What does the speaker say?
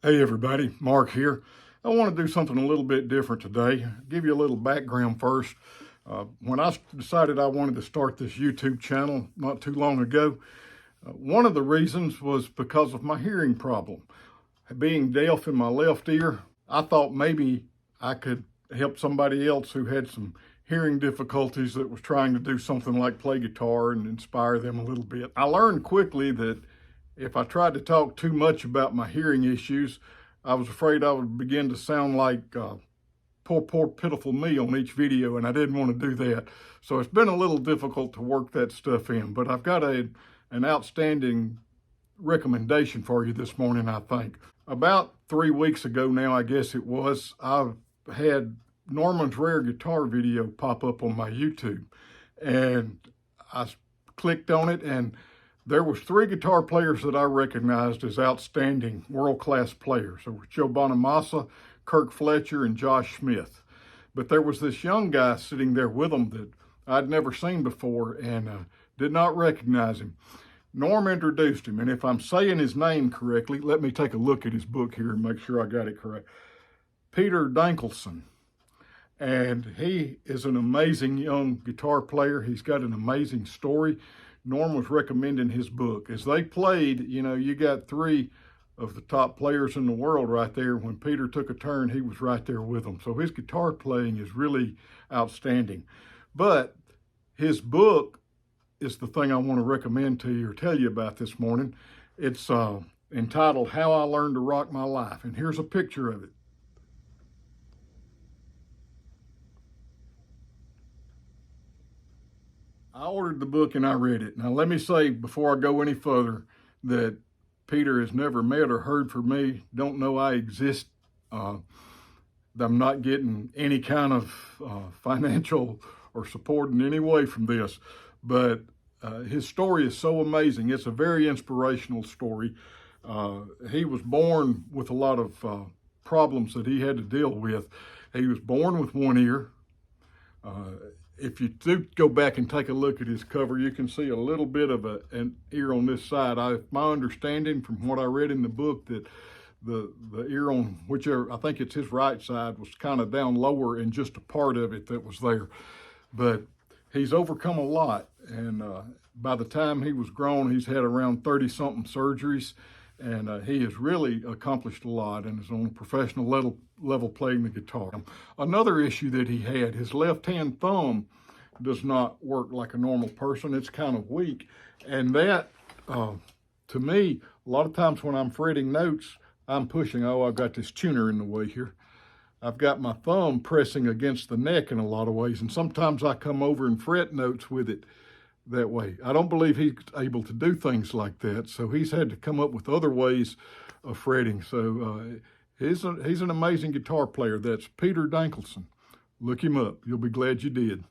Hey everybody, Mark here. I want to do something a little bit different today. Give you a little background first. When I decided I wanted to start this YouTube channel not too long ago, one of the reasons was because of my hearing problem. Being deaf in my left ear, I thought maybe I could help somebody else who had some hearing difficulties that was trying to do something like play guitar and inspire them a little bit. I learned quickly that if I tried to talk too much about my hearing issues, I was afraid I would begin to sound like poor, pitiful me on each video, and I didn't want to do that. So it's been a little difficult to work that stuff in, but I've got an outstanding recommendation for you this morning, I think. About 3 weeks ago now, I guess it was, I had Norman's Rare Guitar video pop up on my YouTube, and I clicked on it, and there was 3 guitar players that I recognized as outstanding world-class players. There was Joe Bonamassa, Kirk Fletcher, and Josh Smith. But there was this young guy sitting there with them that I'd never seen before and did not recognize him. Norm introduced him, and if I'm saying his name correctly, let me take a look at his book here and make sure I got it correct. Peter Dankelson. And he is an amazing young guitar player. He's got an amazing story. Norm was recommending his book. As they played, you got 3 of the top players in the world right there. When Peter took a turn, he was right there with them. So his guitar playing is really outstanding. But his book is the thing I want to recommend to you or tell you about this morning. It's entitled How I Learned to Rock My Life. And here's a picture of it. I ordered the book and I read it. Now, let me say before I go any further that Peter has never met or heard from me, don't know I exist. I'm not getting any kind of financial or support in any way from this, but his story is so amazing. It's a very inspirational story. He was born with a lot of problems that he had to deal with. He was born with one ear. If you do go back and take a look at his cover, you can see a little bit of an ear on this side. My understanding from what I read in the book that the ear on whichever, I think it's his right side, was kind of down lower and just a part of it that was there. But he's overcome a lot. And by the time he was grown, he's had around 30-something surgeries. And he has really accomplished a lot and is on a professional level playing the guitar. Another issue that he had, his left-hand thumb does not work like a normal person. It's kind of weak. And that, to me, a lot of times when I'm fretting notes, I'm pushing, I've got this tuner in the way here. I've got my thumb pressing against the neck in a lot of ways. And sometimes I come over and fret notes with it that way. I don't believe he's able to do things like that, so he's had to come up with other ways of fretting. So he's an amazing guitar player. That's Peter Dankelson. Look him up. You'll be glad you did.